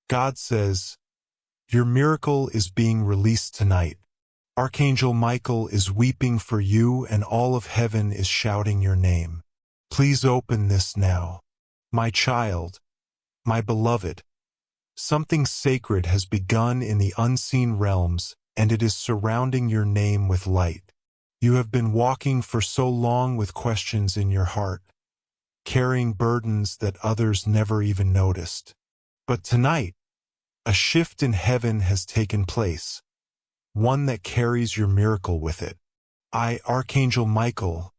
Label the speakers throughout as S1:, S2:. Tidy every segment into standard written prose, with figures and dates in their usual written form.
S1: God says, your miracle is being released tonight. Archangel Michael is weeping for you and all of heaven is shouting your name. Please open this now. My child, my beloved. Something sacred has begun in the unseen realms, and it is surrounding your name with light. You have been walking for so long with questions in your heart, carrying burdens that others never even noticed. But tonight, a shift in heaven has taken place, one that carries your miracle with it. I, Archangel Michael,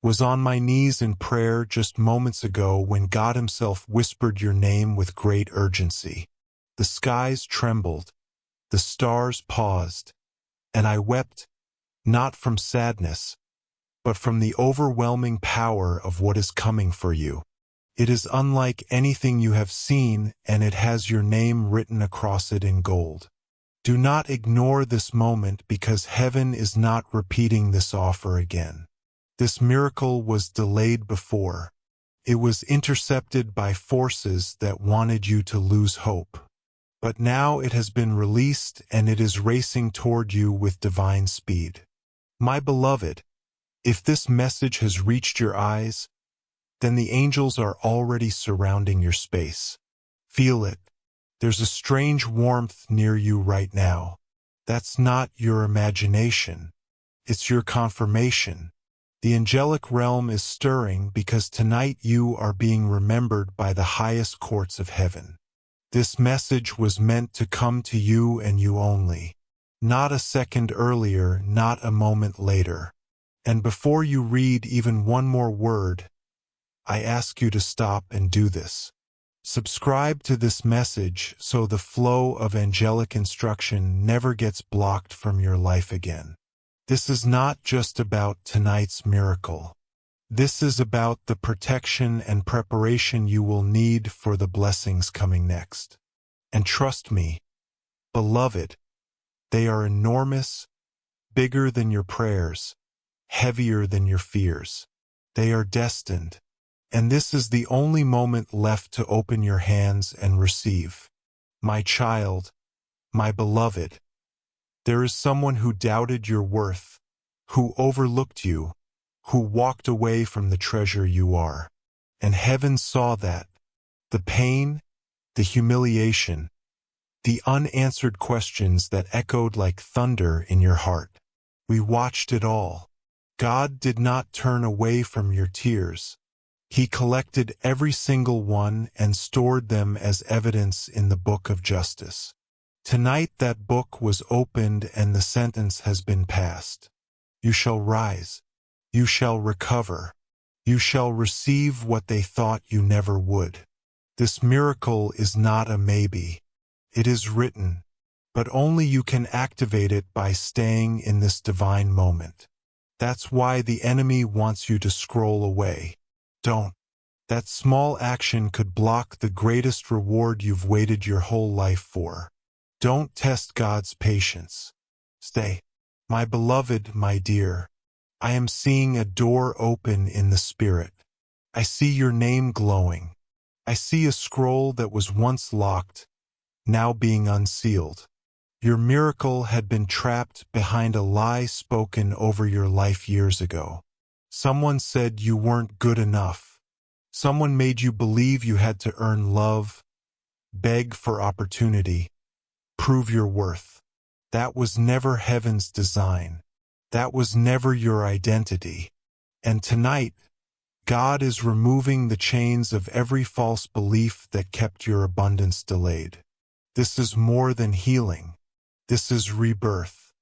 S1: was on my knees in prayer just moments ago when God Himself whispered your name with great urgency. The skies trembled, the stars paused, and I wept, not from sadness, but from the overwhelming power of what is coming for you. It is unlike anything you have seen, and it has your name written across it in gold. Do not ignore this moment because heaven is not repeating this offer again. This miracle was delayed before. It was intercepted by forces that wanted you to lose hope. But now it has been released and it is racing toward you with divine speed. My beloved, if this message has reached your eyes, then the angels are already surrounding your space. Feel it. There's a strange warmth near you right now. That's not your imagination. It's your confirmation. The angelic realm is stirring because tonight you are being remembered by the highest courts of heaven. This message was meant to come to you and you only. Not a second earlier, not a moment later. And before you read even one more word, I ask you to stop and do this. Subscribe to this message so the flow of angelic instruction never gets blocked from your life again. This is not just about tonight's miracle. This is about the protection and preparation you will need for the blessings coming next. And trust me, beloved, they are enormous, bigger than your prayers, heavier than your fears. They are destined. And this is the only moment left to open your hands and receive. My child, my beloved, there is someone who doubted your worth, who overlooked you, who walked away from the treasure you are. And heaven saw that. The pain, the humiliation, the unanswered questions that echoed like thunder in your heart. We watched it all. God did not turn away from your tears. He collected every single one and stored them as evidence in the book of justice. Tonight that book was opened and the sentence has been passed. You shall rise. You shall recover. You shall receive what they thought you never would. This miracle is not a maybe. It is written, but only you can activate it by staying in this divine moment. That's why the enemy wants you to scroll away. Don't. That small action could block the greatest reward you've waited your whole life for. Don't test God's patience. Stay. My beloved, my dear, I am seeing a door open in the spirit. I see your name glowing. I see a scroll that was once locked, now being unsealed. Your miracle had been trapped behind a lie spoken over your life years ago. Someone said you weren't good enough. Someone made you believe you had to earn love, beg for opportunity, prove your worth. That was never heaven's design. That was never your identity. And tonight, God is removing the chains of every false belief that kept your abundance delayed. This is more than healing. This is rebirth.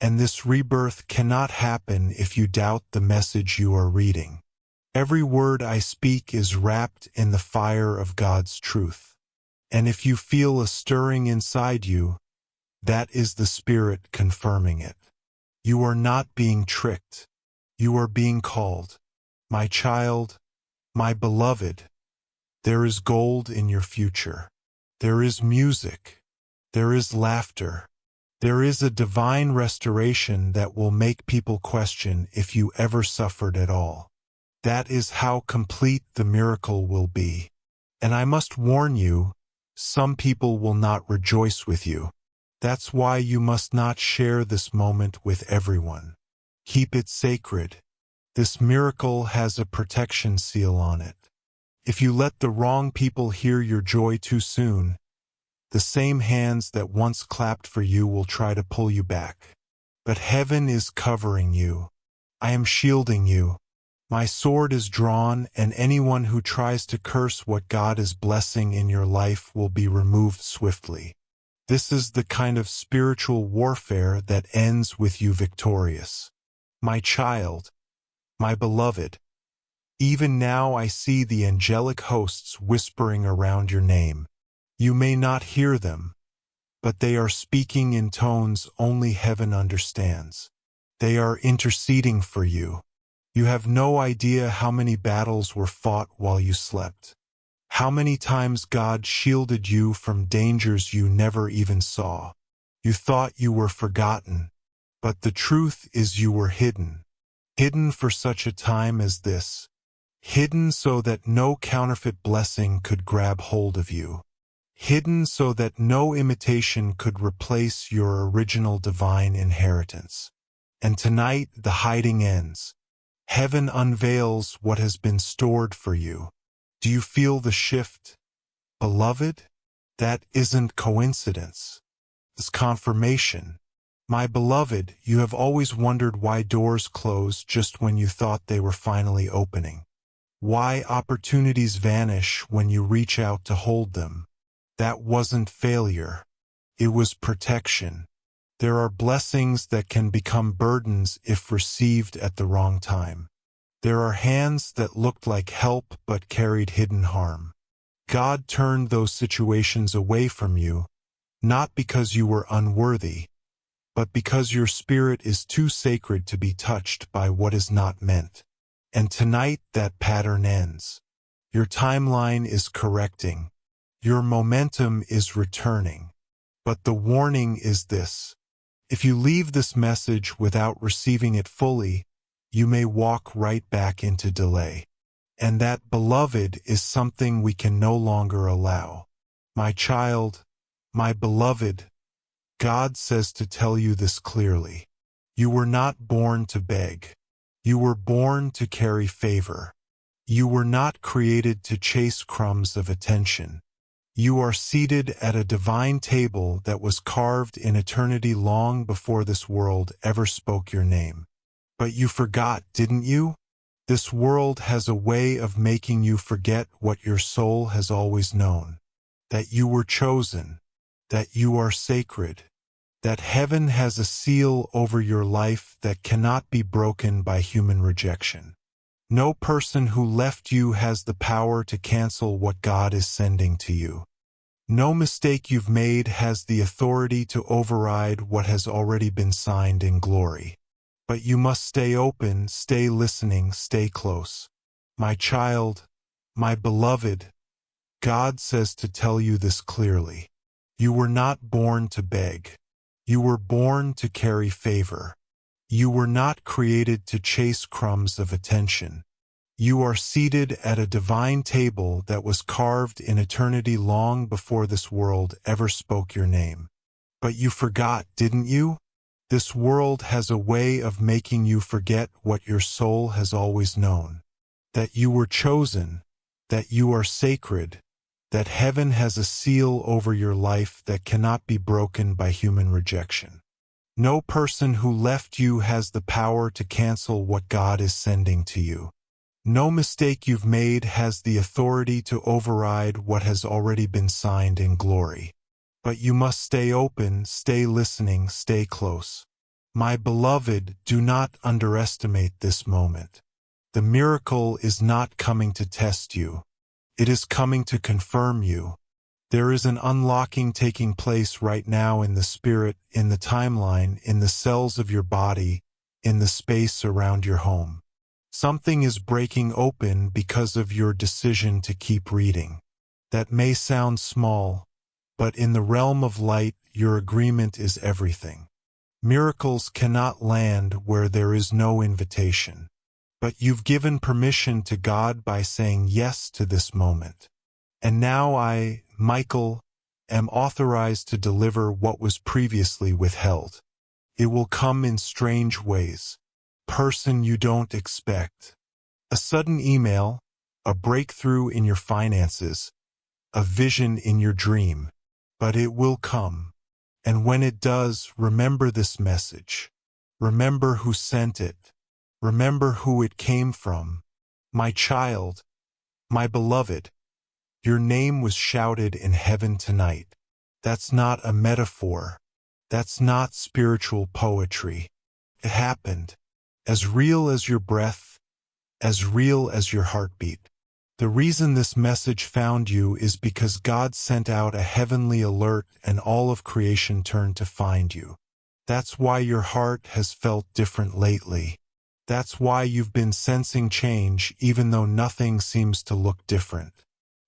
S1: And this rebirth cannot happen if you doubt the message you are reading. Every word I speak is wrapped in the fire of God's truth. And if you feel a stirring inside you, that is the Spirit confirming it. You are not being tricked. You are being called. My child, my beloved, there is gold in your future. There is music. There is laughter. There is a divine restoration that will make people question if you ever suffered at all. That is how complete the miracle will be. And I must warn you, some people will not rejoice with you. That's why you must not share this moment with everyone. Keep it sacred. This miracle has a protection seal on it. If you let the wrong people hear your joy too soon, the same hands that once clapped for you will try to pull you back. But heaven is covering you. I am shielding you. My sword is drawn, and anyone who tries to curse what God is blessing in your life will be removed swiftly. This is the kind of spiritual warfare that ends with you victorious. My child, my beloved, even now I see the angelic hosts whispering around your name. You may not hear them, but they are speaking in tones only heaven understands. They are interceding for you. You have no idea how many battles were fought while you slept. How many times God shielded you from dangers you never even saw. You thought you were forgotten, but the truth is you were hidden. Hidden for such a time as this. Hidden so that no counterfeit blessing could grab hold of you. Hidden so that no imitation could replace your original divine inheritance. And tonight the hiding ends. Heaven unveils what has been stored for you. Do you feel the shift, beloved? That isn't coincidence. It's confirmation. My beloved, you have always wondered why doors close just when you thought they were finally opening. Why opportunities vanish when you reach out to hold them. That wasn't failure. It was protection. There are blessings that can become burdens if received at the wrong time. There are hands that looked like help but carried hidden harm. God turned those situations away from you, not because you were unworthy, but because your spirit is too sacred to be touched by what is not meant. And tonight that pattern ends. Your timeline is correcting. Your momentum is returning. But the warning is this. If you leave this message without receiving it fully, you may walk right back into delay. And that, beloved, is something we can no longer allow. My child, my beloved, God says to tell you this clearly. You were not born to beg. You were born to carry favor. You were not created to chase crumbs of attention. You are seated at a divine table that was carved in eternity long before this world ever spoke your name. But you forgot, didn't you? This world has a way of making you forget what your soul has always known. That you were chosen. That you are sacred. That heaven has a seal over your life that cannot be broken by human rejection. No person who left you has the power to cancel what God is sending to you. No mistake you've made has the authority to override what has already been signed in glory. But you must stay open, stay listening, stay close. My child, my beloved, God says to tell you this clearly. You were not born to beg. You were born to carry favor. You were not created to chase crumbs of attention. You are seated at a divine table that was carved in eternity long before this world ever spoke your name. But you forgot, didn't you? This world has a way of making you forget what your soul has always known. That you were chosen, that you are sacred, that heaven has a seal over your life that cannot be broken by human rejection. No person who left you has the power to cancel what God is sending to you. No mistake you've made has the authority to override what has already been signed in glory. But you must stay open, stay listening, stay close. My beloved, do not underestimate this moment. The miracle is not coming to test you. It is coming to confirm you. There is an unlocking taking place right now in the spirit, in the timeline, in the cells of your body, in the space around your home. Something is breaking open because of your decision to keep reading. That may sound small, but in the realm of light, your agreement is everything. Miracles cannot land where there is no invitation. But you've given permission to God by saying yes to this moment. And now I, Michael, am authorized to deliver what was previously withheld. It will come in strange ways. Person you don't expect. A sudden email, a breakthrough in your finances, a vision in your dream. But it will come. And when it does, remember this message. Remember who sent it. Remember who it came from. My child, my beloved, your name was shouted in heaven tonight. That's not a metaphor. That's not spiritual poetry. It happened. As real as your breath, as real as your heartbeat. The reason this message found you is because God sent out a heavenly alert and all of creation turned to find you. That's why your heart has felt different lately. That's why you've been sensing change even though nothing seems to look different.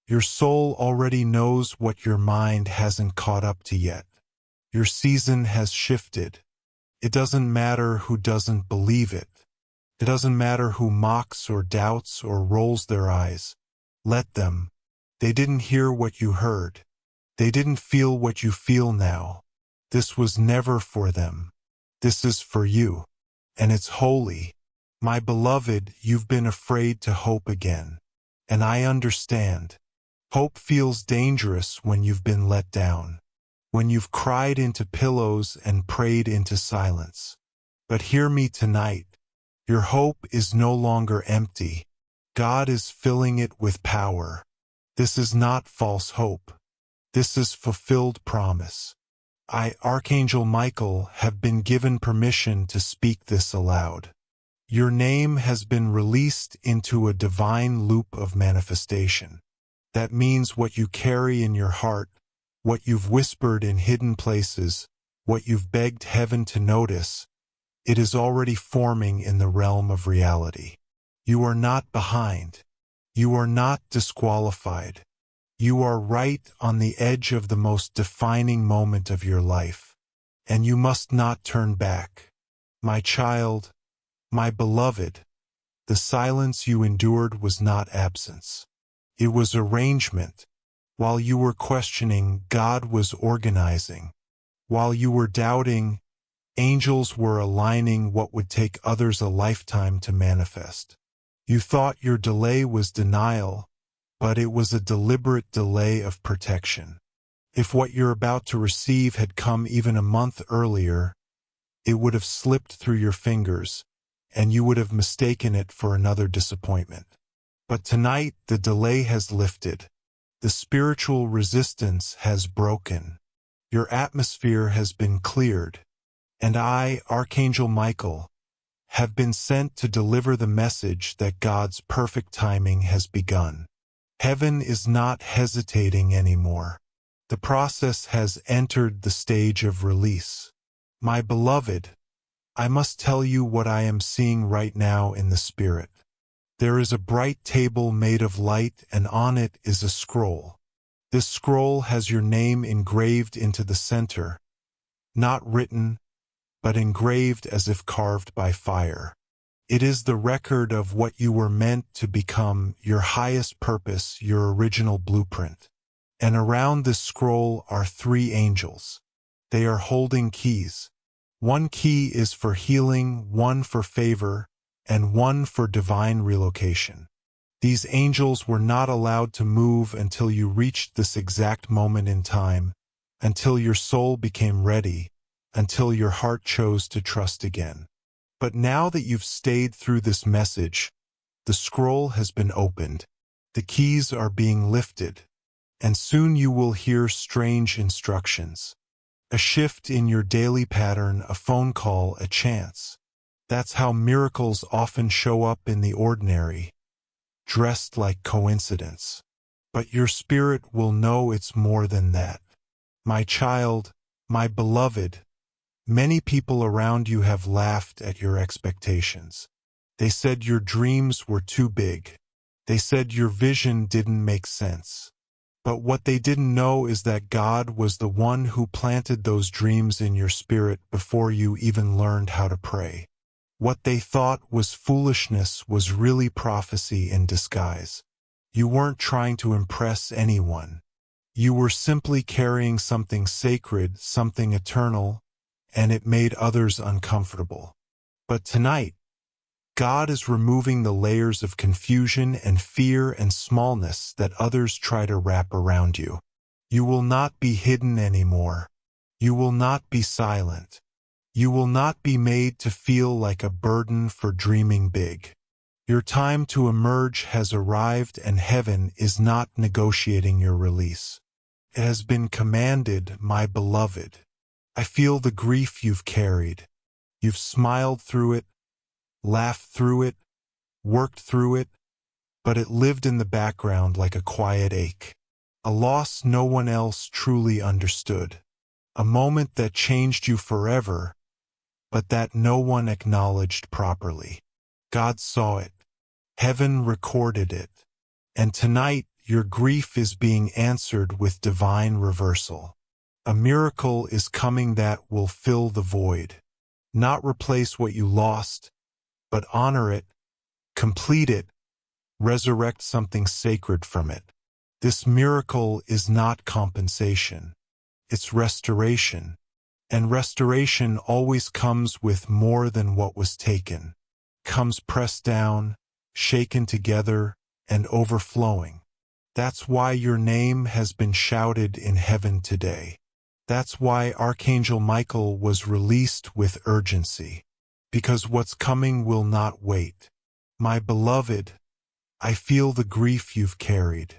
S1: Your soul already knows what your mind hasn't caught up to yet. Your season has shifted. It doesn't matter who doesn't believe it. It doesn't matter who mocks or doubts or rolls their eyes. Let them. They didn't hear what you heard. They didn't feel what you feel now. This was never for them. This is for you. And it's holy. My beloved, you've been afraid to hope again. And I understand. Hope feels dangerous when you've been let down. When you've cried into pillows and prayed into silence. But hear me tonight. Your hope is no longer empty. God is filling it with power. This is not false hope. This is fulfilled promise. I, Archangel Michael, have been given permission to speak this aloud. Your name has been released into a divine loop of manifestation. That means what you carry in your heart, what you've whispered in hidden places, what you've begged heaven to notice, it is already forming in the realm of reality. You are not behind. You are not disqualified. You are right on the edge of the most defining moment of your life. And you must not turn back. My child, my beloved, the silence you endured was not absence. It was arrangement. While you were questioning, God was organizing. While you were doubting, angels were aligning what would take others a lifetime to manifest. You thought your delay was denial, but it was a deliberate delay of protection. If what you're about to receive had come even a month earlier, it would have slipped through your fingers, and you would have mistaken it for another disappointment. But tonight, the delay has lifted. The spiritual resistance has broken. Your atmosphere has been cleared. And I, Archangel Michael, have been sent to deliver the message that God's perfect timing has begun. Heaven is not hesitating anymore. The process has entered the stage of release. My beloved, I must tell you what I am seeing right now in the spirit. There is a bright table made of light, and on it is a scroll. This scroll has your name engraved into the center, not written, but engraved as if carved by fire. It is the record of what you were meant to become, your highest purpose, your original blueprint. And around this scroll are 3 angels. They are holding keys. 1 key is for healing, 1 for favor, and 1 for divine relocation. These angels were not allowed to move until you reached this exact moment in time, until your soul became ready, until your heart chose to trust again. But now that you've stayed through this message, the scroll has been opened, the keys are being lifted, and soon you will hear strange instructions. A shift in your daily pattern, a phone call, a chance. That's how miracles often show up in the ordinary, dressed like coincidence. But your spirit will know it's more than that. My child, my beloved, many people around you have laughed at your expectations. They said your dreams were too big. They said your vision didn't make sense. But what they didn't know is that God was the one who planted those dreams in your spirit before you even learned how to pray. What they thought was foolishness was really prophecy in disguise. You weren't trying to impress anyone. You were simply carrying something sacred, something eternal, and it made others uncomfortable. But tonight, God is removing the layers of confusion and fear and smallness that others try to wrap around you. You will not be hidden anymore. You will not be silent. You will not be made to feel like a burden for dreaming big. Your time to emerge has arrived, and heaven is not negotiating your release. It has been commanded, my beloved. I feel the grief you've carried. You've smiled through it, laughed through it, worked through it, but it lived in the background like a quiet ache. A loss no one else truly understood. A moment that changed you forever, but that no one acknowledged properly. God saw it. Heaven recorded it. And tonight, your grief is being answered with divine reversal. A miracle is coming that will fill the void. Not replace what you lost, but honor it, complete it, resurrect something sacred from it. This miracle is not compensation. It's restoration. And restoration always comes with more than what was taken. Comes pressed down, shaken together, and overflowing. That's why your name has been shouted in heaven today. That's why Archangel Michael was released with urgency. Because what's coming will not wait. My beloved, I feel the grief you've carried.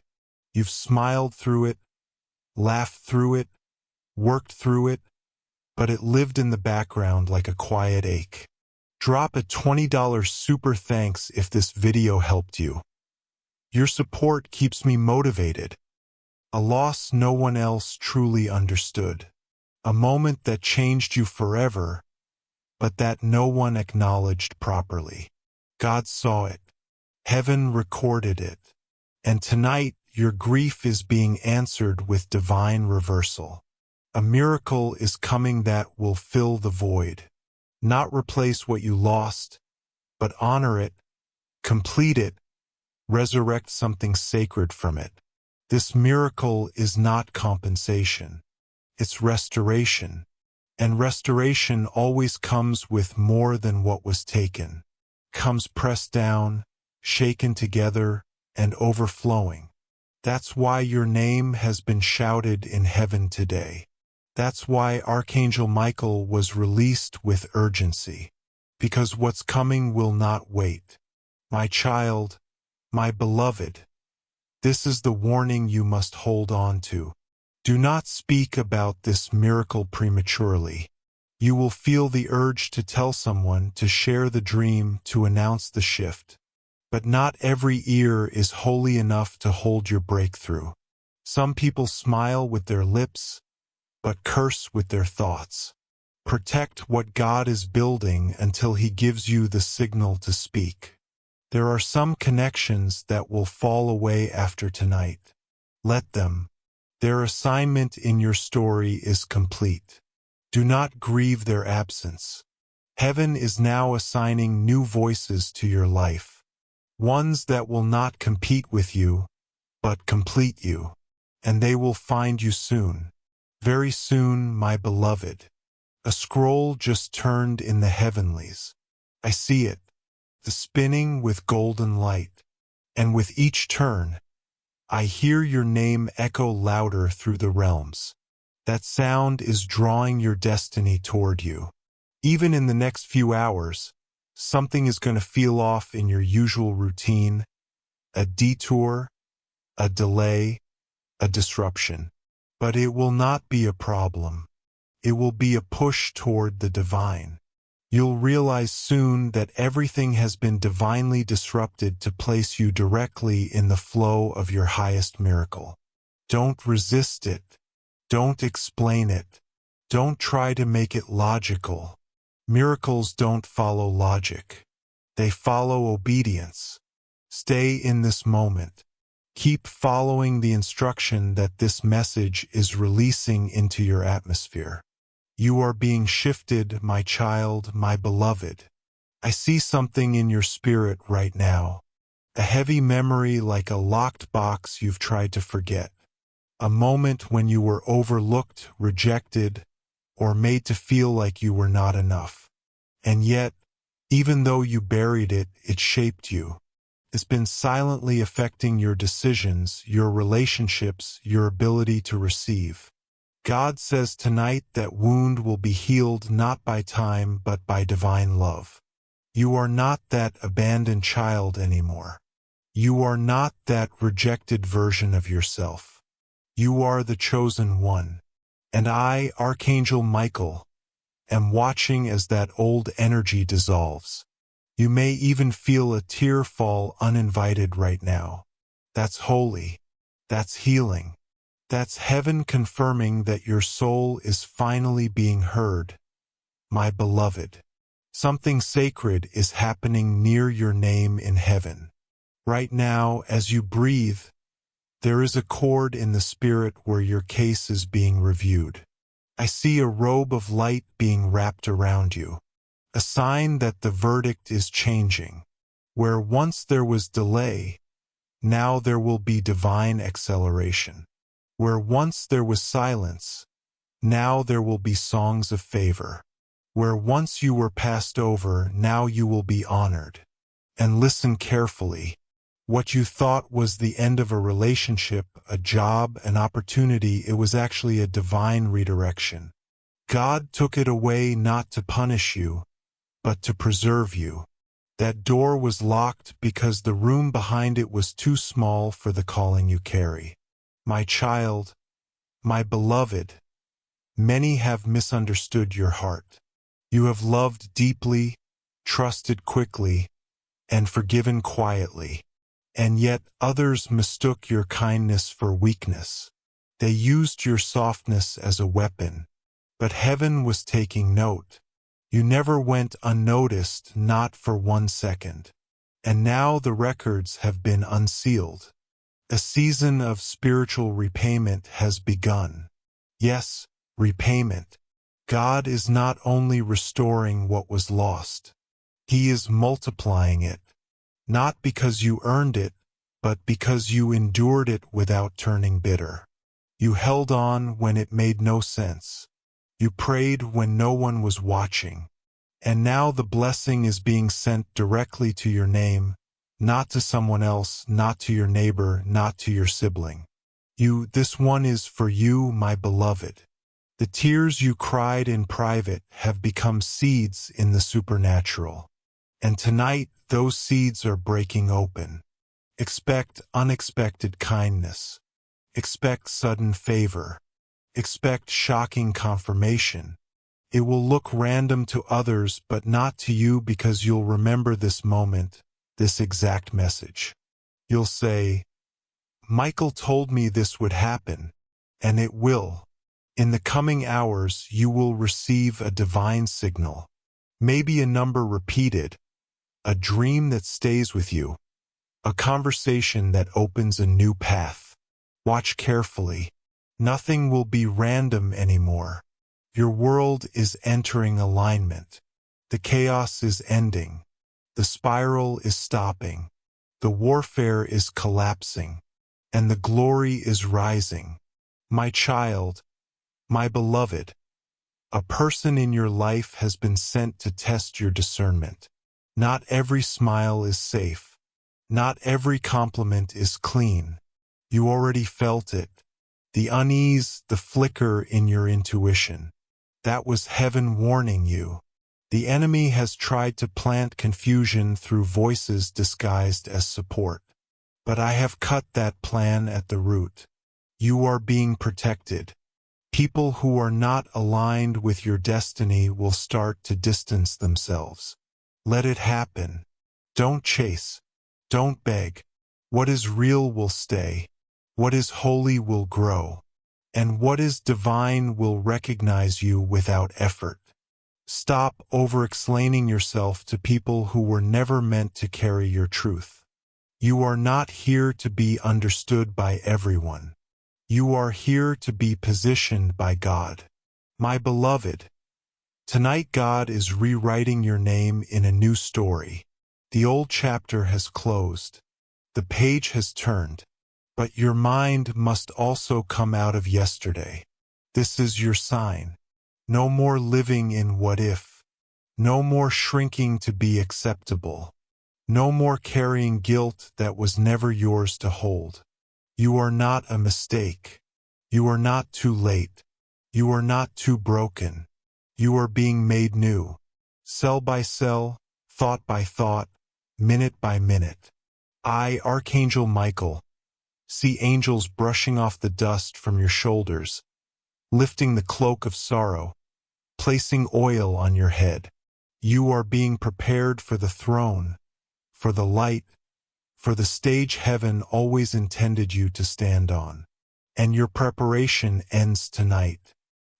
S1: You've smiled through it, laughed through it, worked through it, but it lived in the background like a quiet ache. Drop a $20 super thanks if this video helped you. Your support keeps me motivated. A loss no one else truly understood. A moment that changed you forever, but that no one acknowledged properly. God saw it. Heaven recorded it. And tonight, your grief is being answered with divine reversal. A miracle is coming that will fill the void. Not replace what you lost, but honor it, complete it, resurrect something sacred from it. This miracle is not compensation. It's restoration. And restoration always comes with more than what was taken. Comes pressed down, shaken together, and overflowing. That's why your name has been shouted in heaven today. That's why Archangel Michael was released with urgency. Because what's coming will not wait. My child, my beloved, this is the warning you must hold on to. Do not speak about this miracle prematurely. You will feel the urge to tell someone, to share the dream, to announce the shift. But not every ear is holy enough to hold your breakthrough. Some people smile with their lips, but curse with their thoughts. Protect what God is building until He gives you the signal to speak. There are some connections that will fall away after tonight. Let them. Their assignment in your story is complete. Do not grieve their absence. Heaven is now assigning new voices to your life. Ones that will not compete with you, but complete you. And they will find you soon. Very soon, my beloved. A scroll just turned in the heavenlies. I see it, the spinning with golden light. And with each turn, I hear your name echo louder through the realms. That sound is drawing your destiny toward you. Even in the next few hours, something is going to feel off in your usual routine. A detour, a delay, a disruption. But it will not be a problem. It will be a push toward the divine. You'll realize soon that everything has been divinely disrupted to place you directly in the flow of your highest miracle. Don't resist it. Don't explain it. Don't try to make it logical. Miracles don't follow logic. They follow obedience. Stay in this moment. Keep following the instruction that this message is releasing into your atmosphere. You are being shifted, my child, my beloved. I see something in your spirit right now. A heavy memory like a locked box you've tried to forget. A moment when you were overlooked, rejected, or made to feel like you were not enough. And yet, even though you buried it, it shaped you. It's been silently affecting your decisions, your relationships, your ability to receive. God says tonight that wound will be healed not by time but by divine love. You are not that abandoned child anymore. You are not that rejected version of yourself. You are the chosen one. And I, Archangel Michael, am watching as that old energy dissolves. You may even feel a tear fall uninvited right now. That's holy. That's healing. That's heaven confirming that your soul is finally being heard. My beloved, something sacred is happening near your name in heaven. Right now, as you breathe, there is a chord in the spirit where your case is being reviewed. I see a robe of light being wrapped around you, a sign that the verdict is changing. Where once there was delay, now there will be divine acceleration. Where once there was silence, now there will be songs of favor. Where once you were passed over, now you will be honored. And listen carefully. What you thought was the end of a relationship, a job, an opportunity, it was actually a divine redirection. God took it away not to punish you, but to preserve you. That door was locked because the room behind it was too small for the calling you carry. My child, my beloved, many have misunderstood your heart. You have loved deeply, trusted quickly, and forgiven quietly. And yet others mistook your kindness for weakness. They used your softness as a weapon. But heaven was taking note. You never went unnoticed, not for 1 second. And now the records have been unsealed. A season of spiritual repayment has begun. Yes, repayment. God is not only restoring what was lost. He is multiplying it. Not because you earned it, but because you endured it without turning bitter. You held on when it made no sense. You prayed when no one was watching. And now the blessing is being sent directly to your name, not to someone else, not to your neighbor, not to your sibling. This one is for you, my beloved. The tears you cried in private have become seeds in the supernatural. And tonight, those seeds are breaking open. Expect unexpected kindness. Expect sudden favor. Expect shocking confirmation. It will look random to others, but not to you, because you'll remember this moment, this exact message. You'll say, Michael told me this would happen, and it will. In the coming hours, you will receive a divine signal. Maybe a number repeated, a dream that stays with you, a conversation that opens a new path. Watch carefully. Nothing will be random anymore. Your world is entering alignment. The chaos is ending. The spiral is stopping. The warfare is collapsing. And the glory is rising. My child, my beloved, a person in your life has been sent to test your discernment. Not every smile is safe. Not every compliment is clean. You already felt it. The unease, the flicker in your intuition. That was heaven warning you. The enemy has tried to plant confusion through voices disguised as support. But I have cut that plan at the root. You are being protected. People who are not aligned with your destiny will start to distance themselves. Let it happen. Don't chase. Don't beg. What is real will stay. What is holy will grow. And what is divine will recognize you without effort. Stop over-explaining yourself to people who were never meant to carry your truth. You are not here to be understood by everyone. You are here to be positioned by God. My beloved, tonight God is rewriting your name in a new story. The old chapter has closed. The page has turned. But your mind must also come out of yesterday. This is your sign. No more living in what if. No more shrinking to be acceptable. No more carrying guilt that was never yours to hold. You are not a mistake. You are not too late. You are not too broken. You are being made new. Cell by cell, thought by thought, minute by minute. I, Archangel Michael, see angels brushing off the dust from your shoulders, lifting the cloak of sorrow, placing oil on your head. You are being prepared for the throne, for the light, for the stage heaven always intended you to stand on. And your preparation ends tonight.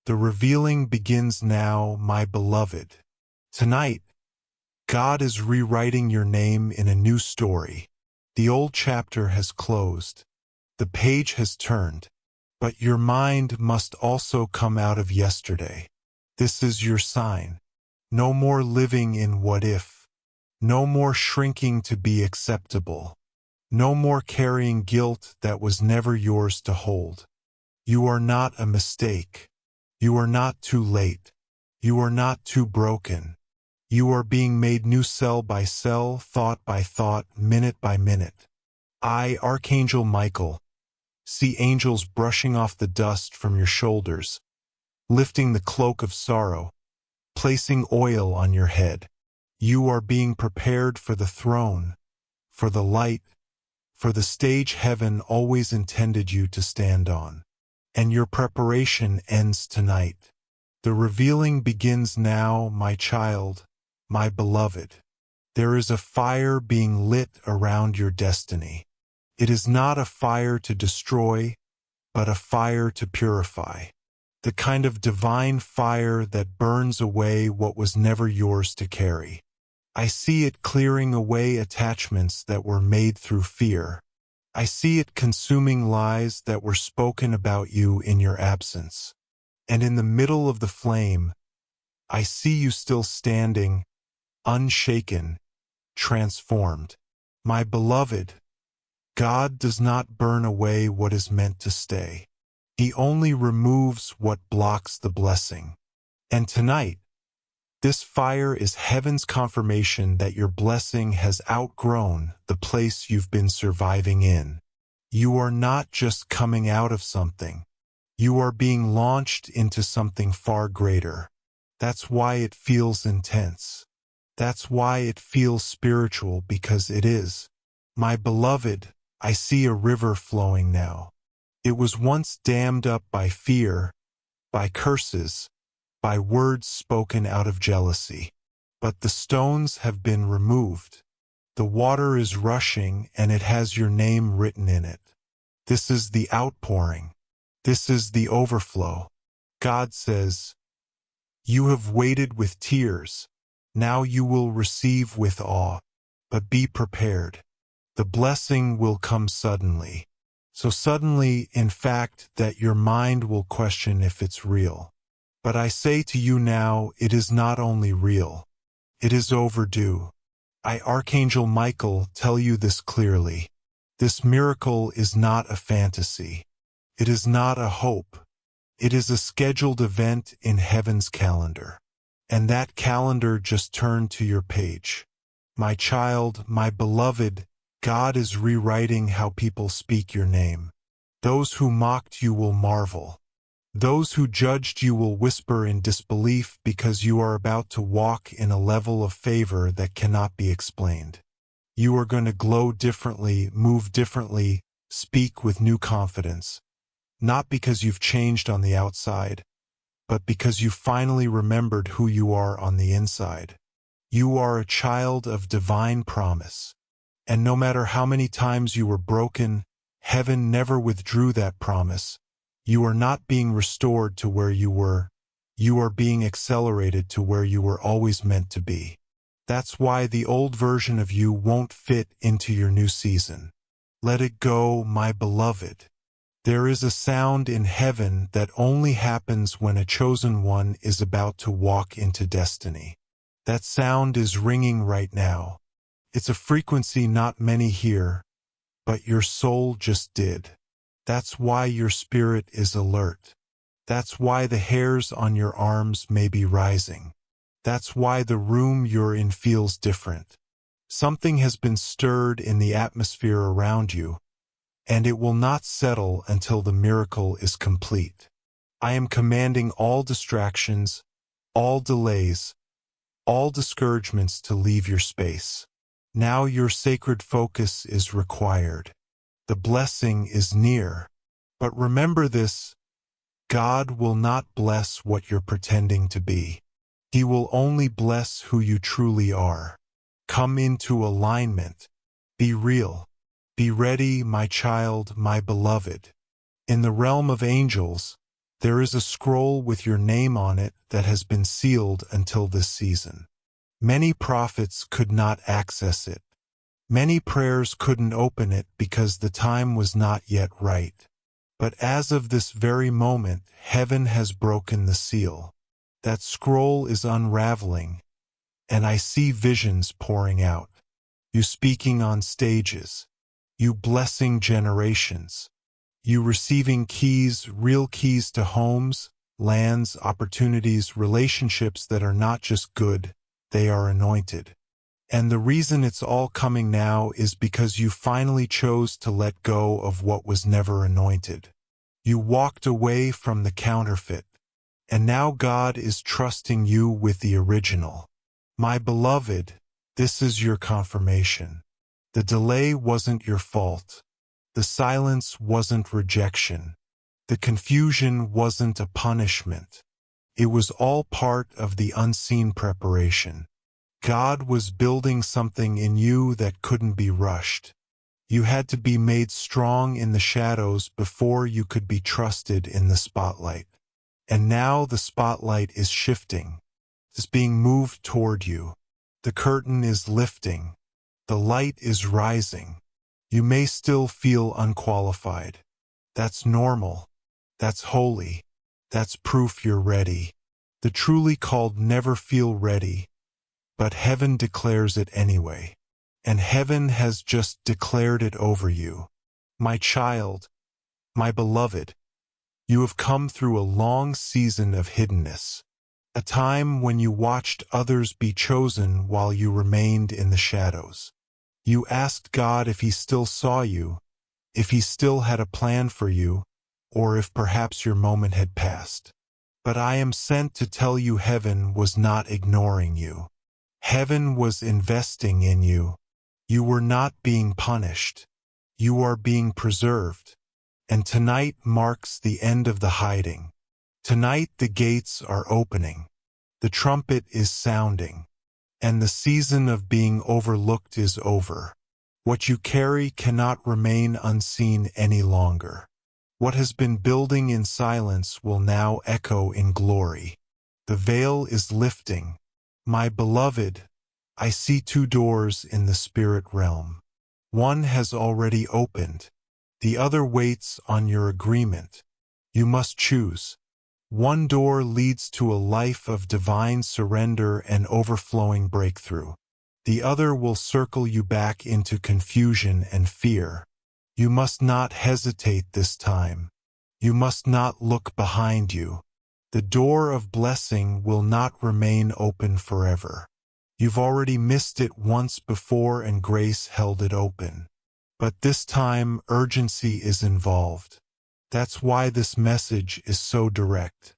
S1: The revealing begins now, my beloved. Tonight, God is rewriting your name in a new story. The old chapter has closed. The page has turned. But your mind must also come out of yesterday. This is your sign. No more living in what if. No more shrinking to be acceptable. No more carrying guilt that was never yours to hold. You are not a mistake. You are not too late. You are not too broken. You are being made new cell by cell, thought by thought, minute by minute. I, Archangel Michael, see angels brushing off the dust from your shoulders, lifting the cloak of sorrow, placing oil on your head. You are being prepared for the throne, for the light, for the stage heaven always intended you to stand on. And your preparation ends tonight. The revealing begins now, my child, my beloved. There is a fire being lit around your destiny. It is not a fire to destroy, but a fire to purify. The kind of divine fire that burns away what was never yours to carry. I see it clearing away attachments that were made through fear. I see it consuming lies that were spoken about you in your absence. And in the middle of the flame, I see you still standing, unshaken, transformed. My beloved, God does not burn away what is meant to stay. He only removes what blocks the blessing. And tonight, this fire is heaven's confirmation that your blessing has outgrown the place you've been surviving in. You are not just coming out of something. You are being launched into something far greater. That's why it feels intense. That's why it feels spiritual, because it is. My beloved, I see a river flowing now. It was once dammed up by fear, by curses, by words spoken out of jealousy. But the stones have been removed. The water is rushing and it has your name written in it. This is the outpouring. This is the overflow. God says, you have waited with tears. Now you will receive with awe. But be prepared. The blessing will come suddenly. So suddenly, in fact, that your mind will question if it's real. But I say to you now, it is not only real. It is overdue. I, Archangel Michael, tell you this clearly. This miracle is not a fantasy. It is not a hope. It is a scheduled event in heaven's calendar. And that calendar just turned to your page. My child, my beloved, God is rewriting how people speak your name. Those who mocked you will marvel. Those who judged you will whisper in disbelief, because you are about to walk in a level of favor that cannot be explained. You are going to glow differently, move differently, speak with new confidence. Not because you've changed on the outside, but because you finally remembered who you are on the inside. You are a child of divine promise. And no matter how many times you were broken, heaven never withdrew that promise. You are not being restored to where you were. You are being accelerated to where you were always meant to be. That's why the old version of you won't fit into your new season. Let it go, my beloved. There is a sound in heaven that only happens when a chosen one is about to walk into destiny. That sound is ringing right now. It's a frequency not many hear, but your soul just did. That's why your spirit is alert. That's why the hairs on your arms may be rising. That's why the room you're in feels different. Something has been stirred in the atmosphere around you, and it will not settle until the miracle is complete. I am commanding all distractions, all delays, all discouragements to leave your space. Now your sacred focus is required. The blessing is near. But remember this: God will not bless what you're pretending to be. He will only bless who you truly are. Come into alignment. Be real. Be ready, my child, my beloved. In the realm of angels, there is a scroll with your name on it that has been sealed until this season. Many prophets could not access it. Many prayers couldn't open it because the time was not yet right. But as of this very moment, heaven has broken the seal. That scroll is unraveling, and I see visions pouring out. You speaking on stages. You blessing generations. You receiving keys, real keys to homes, lands, opportunities, relationships that are not just good, they are anointed. And the reason it's all coming now is because you finally chose to let go of what was never anointed. You walked away from the counterfeit, and now God is trusting you with the original. My beloved, this is your confirmation. The delay wasn't your fault. The silence wasn't rejection. The confusion wasn't a punishment. It was all part of the unseen preparation. God was building something in you that couldn't be rushed. You had to be made strong in the shadows before you could be trusted in the spotlight. And now the spotlight is shifting. It's being moved toward you. The curtain is lifting. The light is rising. You may still feel unqualified. That's normal. That's holy. That's proof you're ready. The truly called never feel ready, but heaven declares it anyway. And heaven has just declared it over you. My child, my beloved, you have come through a long season of hiddenness, a time when you watched others be chosen while you remained in the shadows. You asked God if He still saw you, if He still had a plan for you, or if perhaps your moment had passed. But I am sent to tell you heaven was not ignoring you. Heaven was investing in you. You were not being punished. You are being preserved. And tonight marks the end of the hiding. Tonight the gates are opening. The trumpet is sounding. And the season of being overlooked is over. What you carry cannot remain unseen any longer. What has been building in silence will now echo in glory. The veil is lifting. My beloved, I see two doors in the spirit realm. One has already opened. The other waits on your agreement. You must choose. One door leads to a life of divine surrender and overflowing breakthrough. The other will circle you back into confusion and fear. You must not hesitate this time. You must not look behind you. The door of blessing will not remain open forever. You've already missed it once before and grace held it open. But this time urgency is involved. That's why this message is so direct.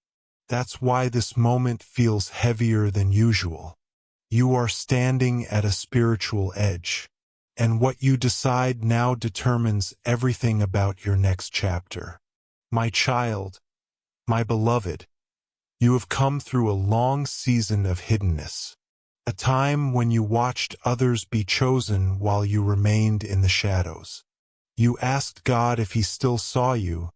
S1: That's why this moment feels heavier than usual. You are standing at a spiritual edge, and what you decide now determines everything about your next chapter. My child, my beloved, you have come through a long season of hiddenness, a time when you watched others be chosen while you remained in the shadows. You asked God if He still saw you,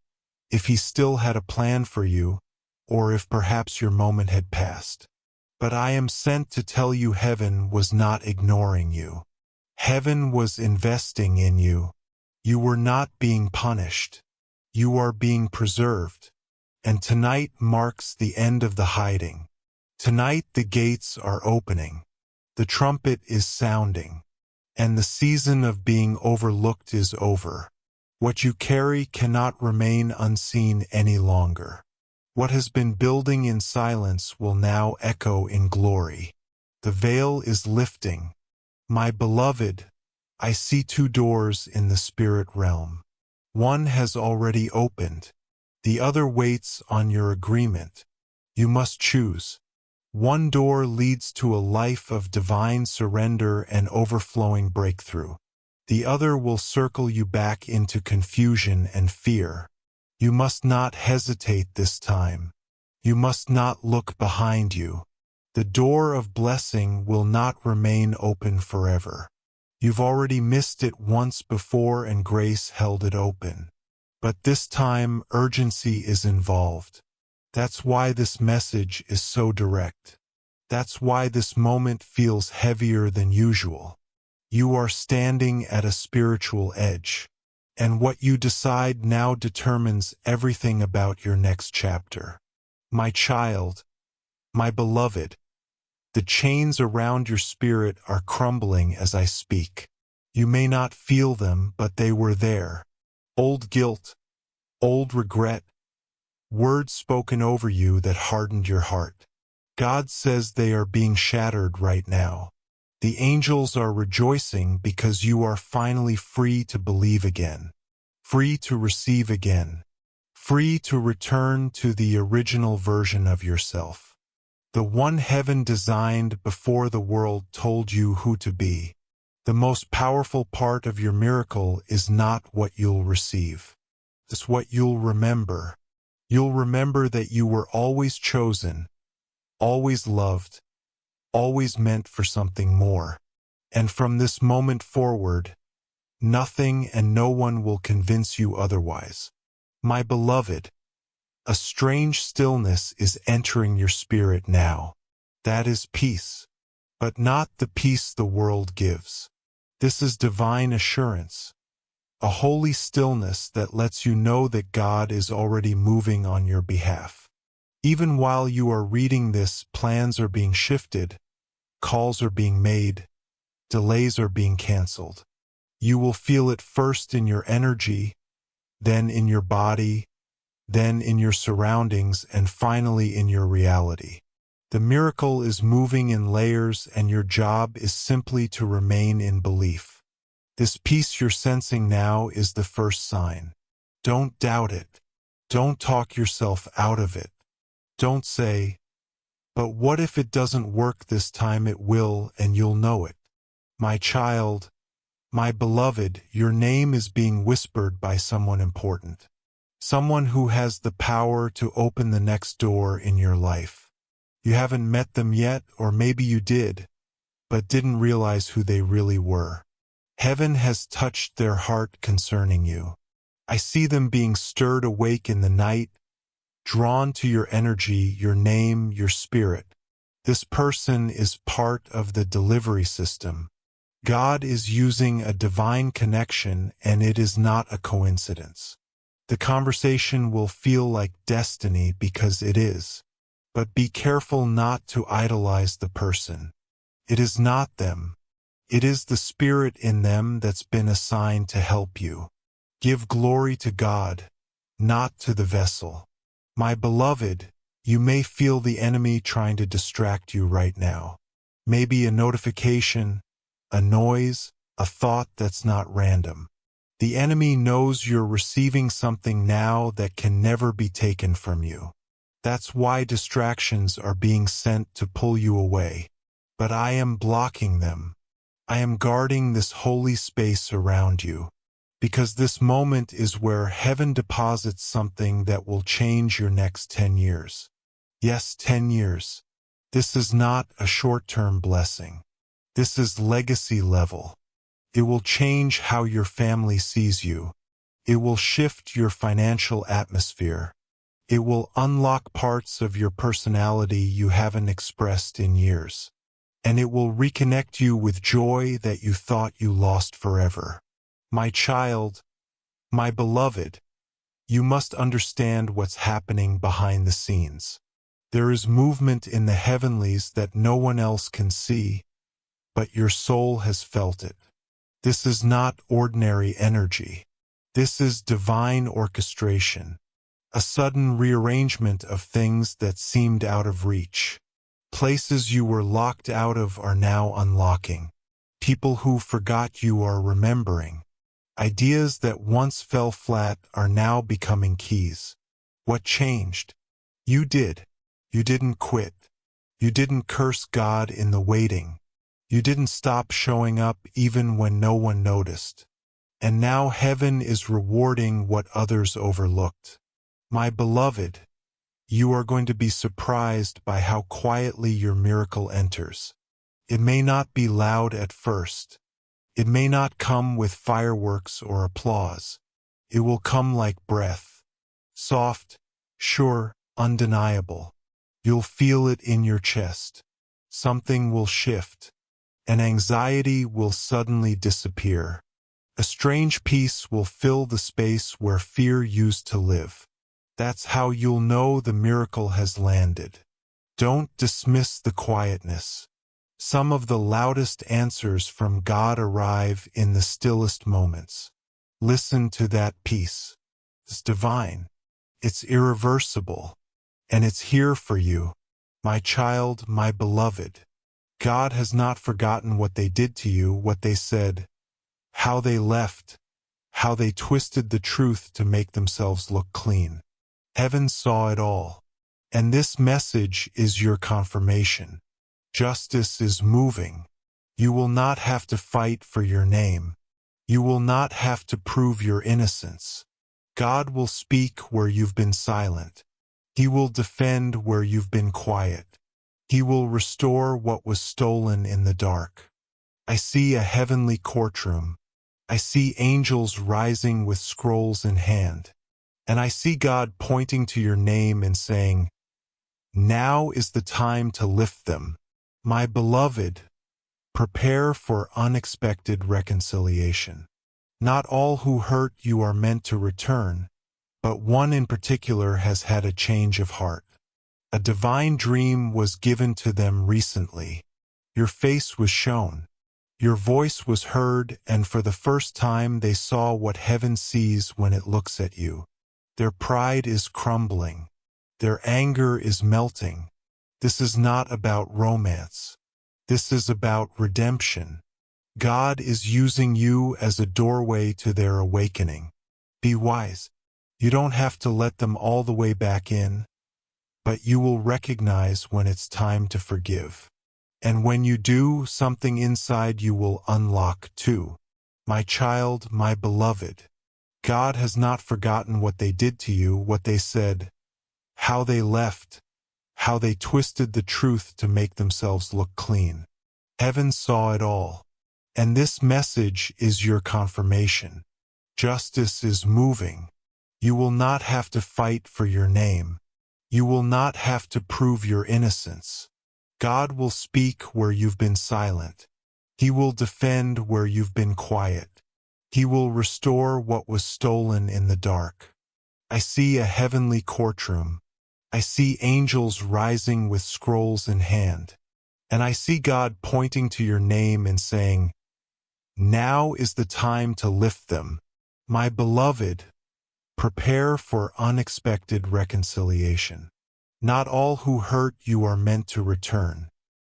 S1: if He still had a plan for you, or if perhaps your moment had passed. But I am sent to tell you heaven was not ignoring you. Heaven was investing in you. You were not being punished. You are being preserved. And tonight marks the end of the hiding. Tonight the gates are opening. The trumpet is sounding. and the season of being overlooked is over. What you carry cannot remain unseen any longer. What has been building in silence will now echo in glory. The veil is lifting. My beloved, I see two doors in the spirit realm. One has already opened. The other waits on your agreement. You must choose. One door leads to a life of divine surrender and overflowing breakthrough. The other will circle you back into confusion and fear. You must not hesitate this time. You must not look behind you. The door of blessing will not remain open forever. You've already missed it once before and grace held it open. But this time, urgency is involved. That's why this message is so direct. That's why this moment feels heavier than usual. You are standing at a spiritual edge, and what you decide now determines everything about your next chapter. My child, my beloved, the chains around your spirit are crumbling as I speak. You may not feel them, but they were there. Old guilt, old regret, words spoken over you that hardened your heart. God says they are being shattered right now. The angels are rejoicing because you are finally free to believe again, free to receive again, free to return to the original version of yourself. The one heaven designed before the world told you who to be. The most powerful part of your miracle is not what you'll receive. It's what you'll remember. You'll remember that you were always chosen, always loved, always meant for something more. And from this moment forward, nothing and no one will convince you otherwise. My beloved, a strange stillness is entering your spirit now. That is peace, but not the peace the world gives. This is divine assurance, a holy stillness that lets you know that God is already moving on your behalf. Even while you are reading this, plans are being shifted, calls are being made, delays are being canceled. You will feel it first in your energy, then in your body, then in your surroundings, and finally in your reality. The miracle is moving in layers, and your job is simply to remain in belief. This peace you're sensing now is the first sign. Don't doubt it. Don't talk yourself out of it. Don't say, "But what if it doesn't work this time?" It will, and you'll know it. My child, my beloved, your name is being whispered by someone important. Someone who has the power to open the next door in your life. You haven't met them yet, or maybe you did, but didn't realize who they really were. Heaven has touched their heart concerning you. I see them being stirred awake in the night, drawn to your energy, your name, your spirit. This person is part of the delivery system. God is using a divine connection, and it is not a coincidence. The conversation will feel like destiny because it is. But be careful not to idolize the person. It is not them. It is the spirit in them that's been assigned to help you. Give glory to God, not to the vessel. My beloved, you may feel the enemy trying to distract you right now. Maybe a notification, a noise, a thought that's not random. The enemy knows you're receiving something now that can never be taken from you. That's why distractions are being sent to pull you away. But I am blocking them. I am guarding this holy space around you. Because this moment is where heaven deposits something that will change your next 10 years. Yes, 10 years. This is not a short-term blessing. This is legacy level. It will change how your family sees you. It will shift your financial atmosphere. It will unlock parts of your personality you haven't expressed in years. And it will reconnect you with joy that you thought you lost forever. My child, my beloved, you must understand what's happening behind the scenes. There is movement in the heavenlies that no one else can see, but your soul has felt it. This is not ordinary energy. This is divine orchestration, a sudden rearrangement of things that seemed out of reach. Places you were locked out of are now unlocking. People who forgot you are remembering. Ideas that once fell flat are now becoming keys. What changed? You did. You didn't quit. You didn't curse God in the waiting. You didn't stop showing up even when no one noticed. And now heaven is rewarding what others overlooked. My beloved, you are going to be surprised by how quietly your miracle enters. It may not be loud at first. It may not come with fireworks or applause. It will come like breath. Soft, sure, undeniable. You'll feel it in your chest. Something will shift. An anxiety will suddenly disappear. A strange peace will fill the space where fear used to live. That's how you'll know the miracle has landed. Don't dismiss the quietness. Some of the loudest answers from God arrive in the stillest moments. Listen to that peace. It's divine. It's irreversible. And it's here for you. My child, my beloved. God has not forgotten what they did to you, what they said, how they left, how they twisted the truth to make themselves look clean. Heaven saw it all. And this message is your confirmation. Justice is moving. You will not have to fight for your name. You will not have to prove your innocence. God will speak where you've been silent. He will defend where you've been quiet. He will restore what was stolen in the dark. I see a heavenly courtroom. I see angels rising with scrolls in hand. And I see God pointing to your name and saying, "Now is the time to lift them. My beloved, prepare for unexpected reconciliation." Not all who hurt you are meant to return, but one in particular has had a change of heart. A divine dream was given to them recently. Your face was shown. Your voice was heard, and for the first time they saw what heaven sees when it looks at you. Their pride is crumbling. Their anger is melting. This is not about romance. This is about redemption. God is using you as a doorway to their awakening. Be wise. You don't have to let them all the way back in, but you will recognize when it's time to forgive. And when you do, something inside you will unlock too. My child, my beloved, God has not forgotten what they did to you, what they said, how they left, how they twisted the truth to make themselves look clean. Heaven saw it all. And this message is your confirmation. Justice is moving. You will not have to fight for your name. You will not have to prove your innocence. God will speak where you've been silent. He will defend where you've been quiet. He will restore what was stolen in the dark. I see a heavenly courtroom. I see angels rising with scrolls in hand. And I see God pointing to your name and saying, "Now is the time to lift them. My beloved, prepare for unexpected reconciliation." Not all who hurt you are meant to return,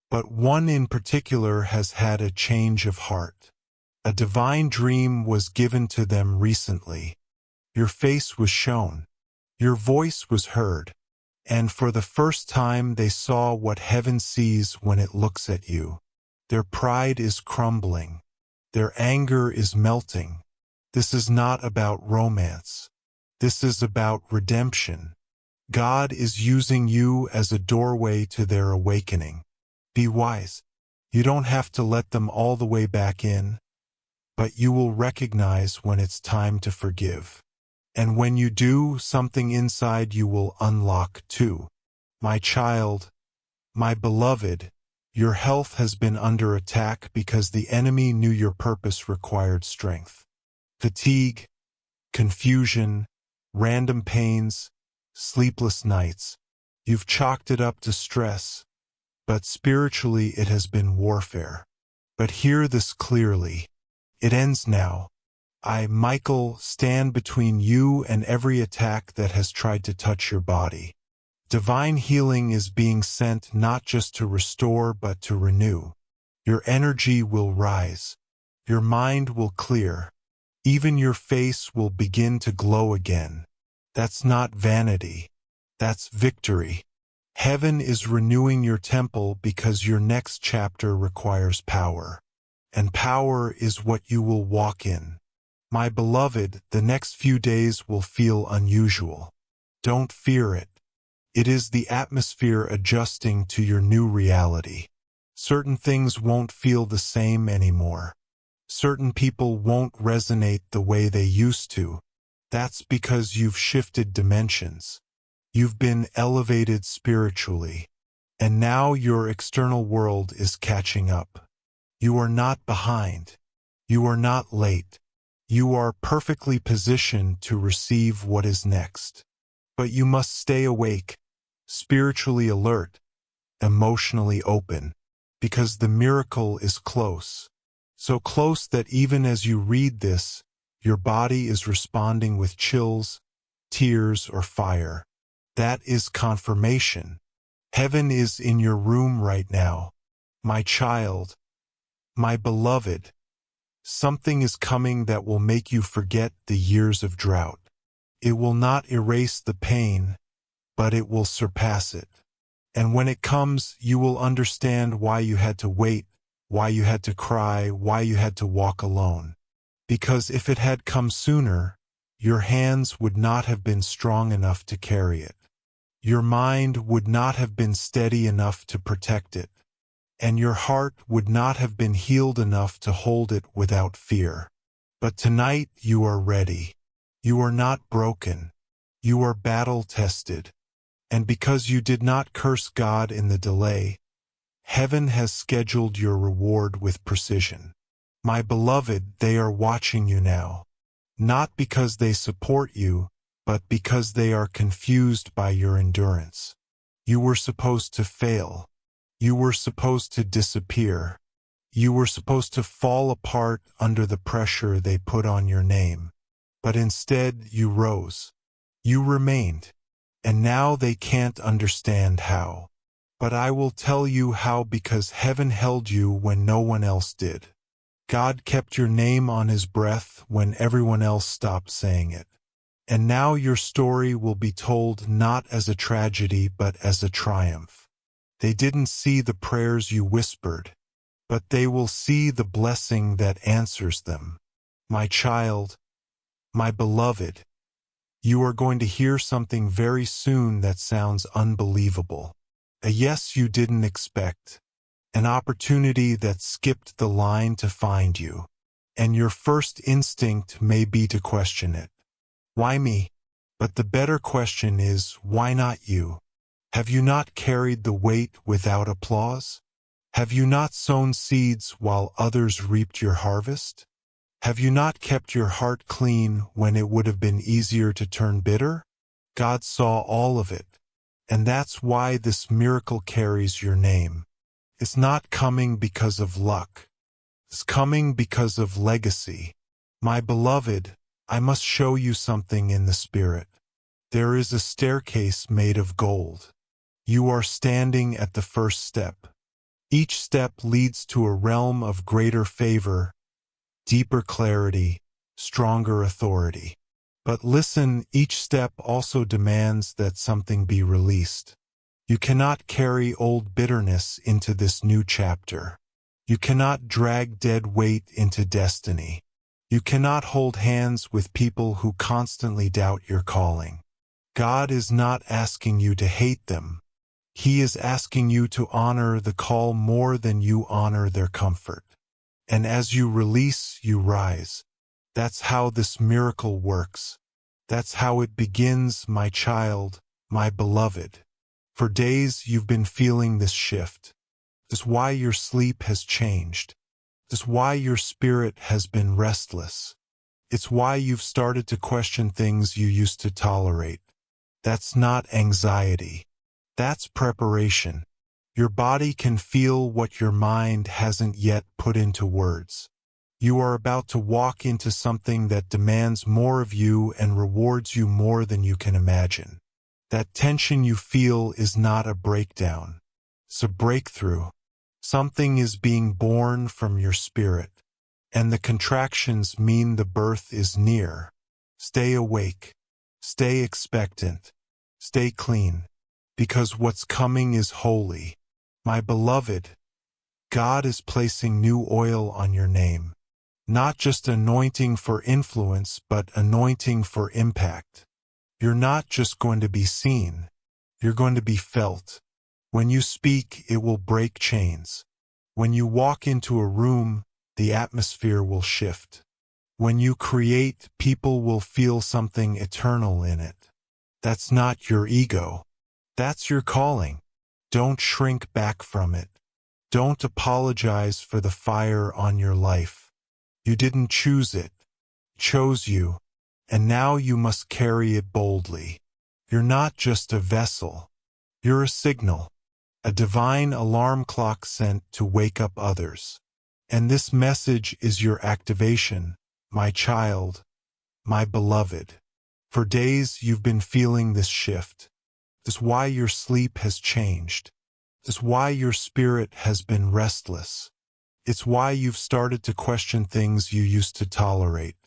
S1: but one in particular has had a change of heart. A divine dream was given to them recently. Your face was shown. Your voice was heard. And for the first time they saw what heaven sees when it looks at you. Their pride is crumbling. Their anger is melting. This is not about romance. This is about redemption. God is using you as a doorway to their awakening. Be wise. You don't have to let them all the way back in, but you will recognize when it's time to forgive. And when you do, something inside you will unlock too. My child, my beloved, your health has been under attack because the enemy knew your purpose required strength. Fatigue, confusion, random pains, sleepless nights. You've chalked it up to stress, but spiritually it has been warfare. But hear this clearly. It ends now. I, Michael, stand between you and every attack that has tried to touch your body. Divine healing is being sent not just to restore but to renew. Your energy will rise. Your mind will clear. Even your face will begin to glow again. That's not vanity. That's victory. Heaven is renewing your temple because your next chapter requires power. And power is what you will walk in. My beloved, the next few days will feel unusual. Don't fear it. It is the atmosphere adjusting to your new reality. Certain things won't feel the same anymore. Certain people won't resonate the way they used to. That's because you've shifted dimensions. You've been elevated spiritually. And now your external world is catching up. You are not behind. You are not late. You are perfectly positioned to receive what is next. But you must stay awake, spiritually alert, emotionally open, because the miracle is close. So close that even as you read this, your body is responding with chills, tears, or fire. That is confirmation. Heaven is in your room right now. My child, my beloved, something is coming that will make you forget the years of drought. It will not erase the pain, but it will surpass it. And when it comes, you will understand why you had to wait, why you had to cry, why you had to walk alone. Because if it had come sooner, your hands would not have been strong enough to carry it. Your mind would not have been steady enough to protect it. And your heart would not have been healed enough to hold it without fear. But tonight you are ready. You are not broken. You are battle-tested. And because you did not curse God in the delay, heaven has scheduled your reward with precision. My beloved, they are watching you now. Not because they support you, but because they are confused by your endurance. You were supposed to fail. You were supposed to disappear. You were supposed to fall apart under the pressure they put on your name. But instead, you rose. You remained. And now they can't understand how. But I will tell you how, because heaven held you when no one else did. God kept your name on his breath when everyone else stopped saying it. And now your story will be told not as a tragedy but as a triumph. They didn't see the prayers you whispered, but they will see the blessing that answers them. My child, my beloved, you are going to hear something very soon that sounds unbelievable. A yes you didn't expect. An opportunity that skipped the line to find you. And your first instinct may be to question it. Why me? But the better question is, why not you? Have you not carried the weight without applause? Have you not sown seeds while others reaped your harvest? Have you not kept your heart clean when it would have been easier to turn bitter? God saw all of it. And that's why this miracle carries your name. It's not coming because of luck. It's coming because of legacy. My beloved, I must show you something in the spirit. There is a staircase made of gold. You are standing at the first step. Each step leads to a realm of greater favor, deeper clarity, stronger authority. But listen, each step also demands that something be released. You cannot carry old bitterness into this new chapter. You cannot drag dead weight into destiny. You cannot hold hands with people who constantly doubt your calling. God is not asking you to hate them. He is asking you to honor the call more than you honor their comfort. And as you release, you rise. That's how this miracle works. That's how it begins, my child, my beloved. For days you've been feeling this shift. This is why your sleep has changed. This is why your spirit has been restless. It's why you've started to question things you used to tolerate. That's not anxiety. That's preparation. Your body can feel what your mind hasn't yet put into words. You are about to walk into something that demands more of you and rewards you more than you can imagine. That tension you feel is not a breakdown. It's a breakthrough. Something is being born from your spirit, and the contractions mean the birth is near. Stay awake. Stay expectant. Stay clean, because what's coming is holy. My beloved, God is placing new oil on your name. Not just anointing for influence, but anointing for impact. You're not just going to be seen. You're going to be felt. When you speak, it will break chains. When you walk into a room, the atmosphere will shift. When you create, people will feel something eternal in it. That's not your ego. That's your calling. Don't shrink back from it. Don't apologize for the fire on your life. You didn't choose it. It chose you. And now you must carry it boldly. You're not just a vessel. You're a signal. A divine alarm clock sent to wake up others. And this message is your activation, my child, my beloved. For days you've been feeling this shift. This is why your sleep has changed. This is why your spirit has been restless. It's why you've started to question things you used to tolerate.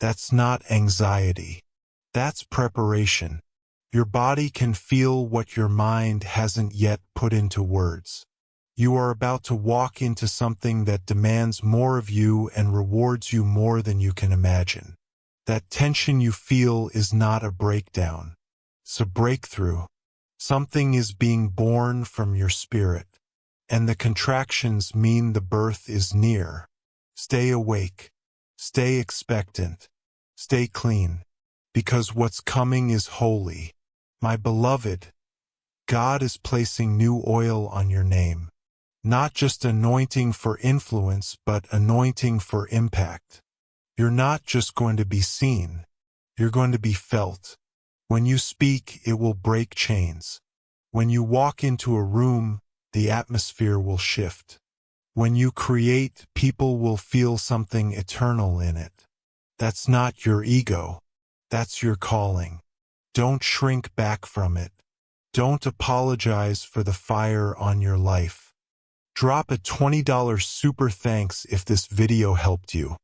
S1: That's not anxiety. That's preparation. Your body can feel what your mind hasn't yet put into words. You are about to walk into something that demands more of you and rewards you more than you can imagine. That tension you feel is not a breakdown. It's a breakthrough. Something is being born from your spirit, and the contractions mean the birth is near. Stay awake. Stay expectant. Stay clean, because what's coming is holy. My beloved, God is placing new oil on your name. Not just anointing for influence, but anointing for impact. You're not just going to be seen. You're going to be felt. When you speak, it will break chains. When you walk into a room, the atmosphere will shift. When you create, people will feel something eternal in it. That's not your ego. That's your calling. Don't shrink back from it. Don't apologize for the fire on your life. Drop a $20 super thanks if this video helped you.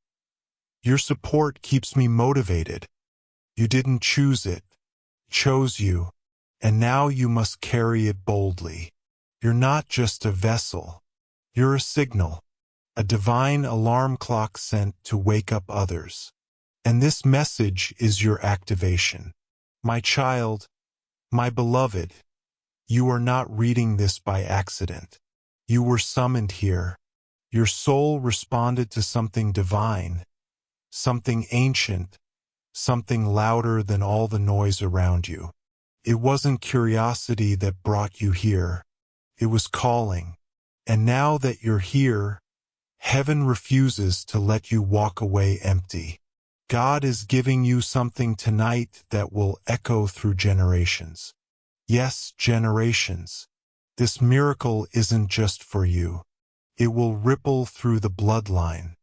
S1: Your support keeps me motivated. You didn't choose it. It chose you. And now you must carry it boldly. You're not just a vessel. You're a signal. A divine alarm clock sent to wake up others. And this message is your activation. My child, my beloved, you are not reading this by accident. You were summoned here. Your soul responded to something divine, something ancient, something louder than all the noise around you. It wasn't curiosity that brought you here. It was calling. And now that you're here, heaven refuses to let you walk away empty. God is giving you something tonight that will echo through generations. Yes, generations. This miracle isn't just for you. It will ripple through the bloodline.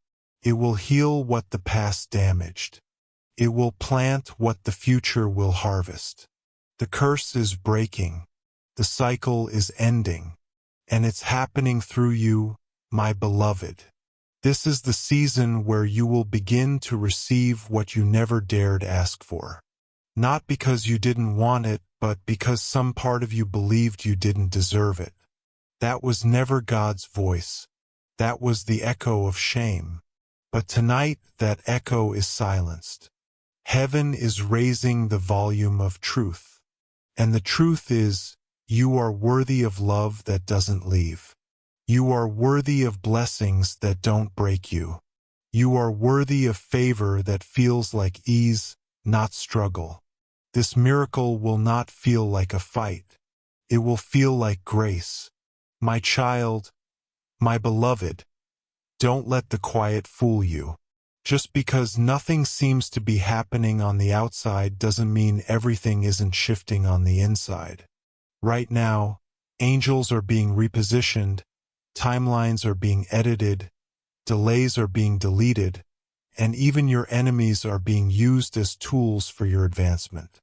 S1: It will heal what the past damaged. It will plant what the future will harvest. The curse is breaking. The cycle is ending. And it's happening through you, my beloved. This is the season where you will begin to receive what you never dared ask for. Not because you didn't want it, but because some part of you believed you didn't deserve it. That was never God's voice. That was the echo of shame. But tonight, that echo is silenced. Heaven is raising the volume of truth. And the truth is, you are worthy of love that doesn't leave. You are worthy of blessings that don't break you. You are worthy of favor that feels like ease, not struggle. This miracle will not feel like a fight. It will feel like grace. My child, my beloved, don't let the quiet fool you. Just because nothing seems to be happening on the outside doesn't mean everything isn't shifting on the inside. Right now, angels are being repositioned, timelines are being edited, delays are being deleted, and even your enemies are being used as tools for your advancement.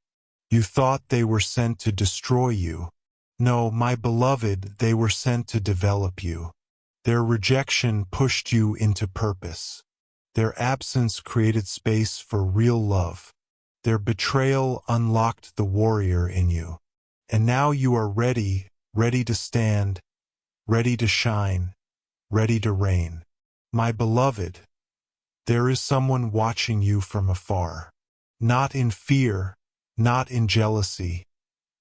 S1: You thought they were sent to destroy you. No, my beloved, they were sent to develop you. Their rejection pushed you into purpose. Their absence created space for real love. Their betrayal unlocked the warrior in you. And now you are ready, ready to stand, ready to shine, ready to reign. My beloved, there is someone watching you from afar. Not in fear, not in jealousy,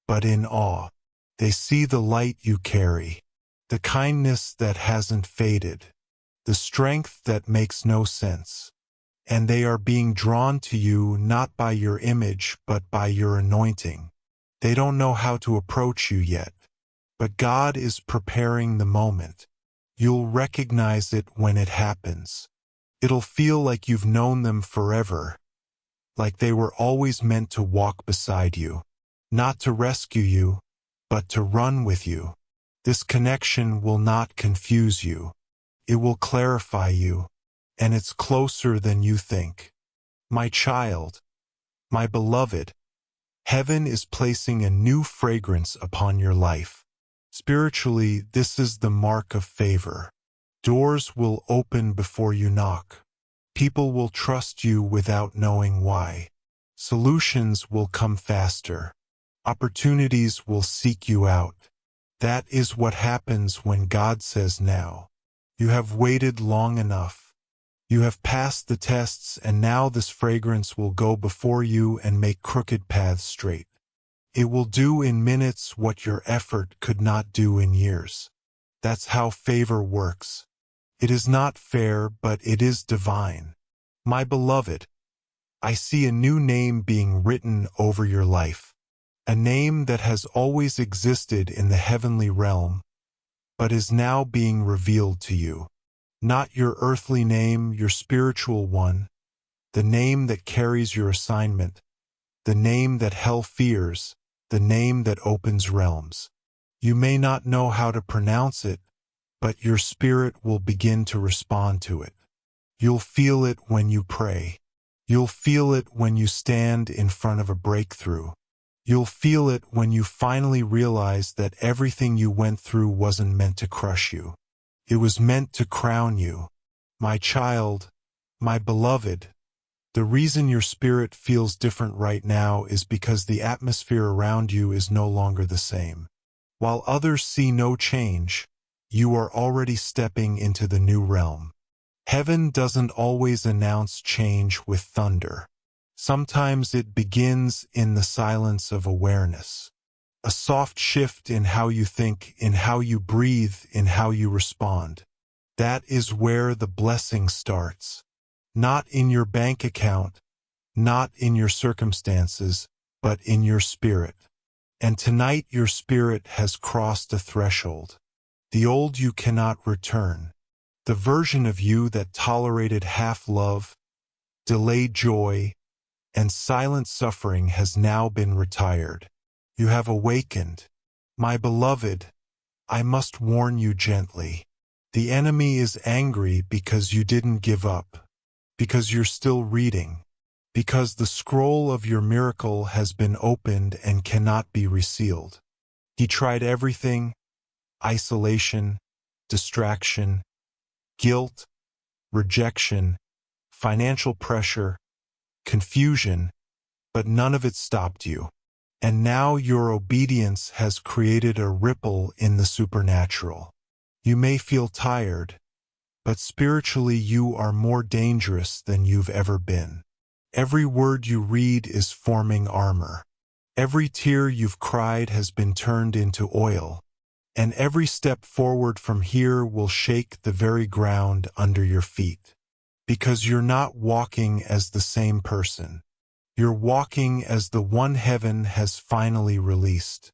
S1: but in awe. They see the light you carry, the kindness that hasn't faded, the strength that makes no sense. And they are being drawn to you not by your image but by your anointing. They don't know how to approach you yet, but God is preparing the moment. You'll recognize it when it happens. It'll feel like you've known them forever, like they were always meant to walk beside you, not to rescue you, but to run with you. This connection will not confuse you. It will clarify you, and it's closer than you think. My child, my beloved, heaven is placing a new fragrance upon your life. Spiritually, this is the mark of favor. Doors will open before you knock. People will trust you without knowing why. Solutions will come faster. Opportunities will seek you out. That is what happens when God says now. You have waited long enough. You have passed the tests, and now this fragrance will go before you and make crooked paths straight. It will do in minutes what your effort could not do in years. That's how favor works. It is not fair, but it is divine. My beloved, I see a new name being written over your life. A name that has always existed in the heavenly realm, but is now being revealed to you. Not your earthly name, your spiritual one, the name that carries your assignment, the name that hell fears, the name that opens realms. You may not know how to pronounce it, but your spirit will begin to respond to it. You'll feel it when you pray. You'll feel it when you stand in front of a breakthrough. You'll feel it when you finally realize that everything you went through wasn't meant to crush you. It was meant to crown you. My child, my beloved, the reason your spirit feels different right now is because the atmosphere around you is no longer the same. While others see no change, you are already stepping into the new realm. Heaven doesn't always announce change with thunder. Sometimes it begins in the silence of awareness. A soft shift in how you think, in how you breathe, in how you respond. That is where the blessing starts. Not in your bank account, not in your circumstances, but in your spirit. And tonight your spirit has crossed a threshold. The old you cannot return. The version of you that tolerated half-love, delayed joy, and silent suffering has now been retired. You have awakened. My beloved, I must warn you gently. The enemy is angry because you didn't give up, because you're still reading, because the scroll of your miracle has been opened and cannot be resealed. He tried everything: isolation, distraction, guilt, rejection, financial pressure, confusion, but none of it stopped you. And now your obedience has created a ripple in the supernatural. You may feel tired, but spiritually you are more dangerous than you've ever been. Every word you read is forming armor. Every tear you've cried has been turned into oil. And every step forward from here will shake the very ground under your feet. Because you're not walking as the same person. You're walking as the one heaven has finally released.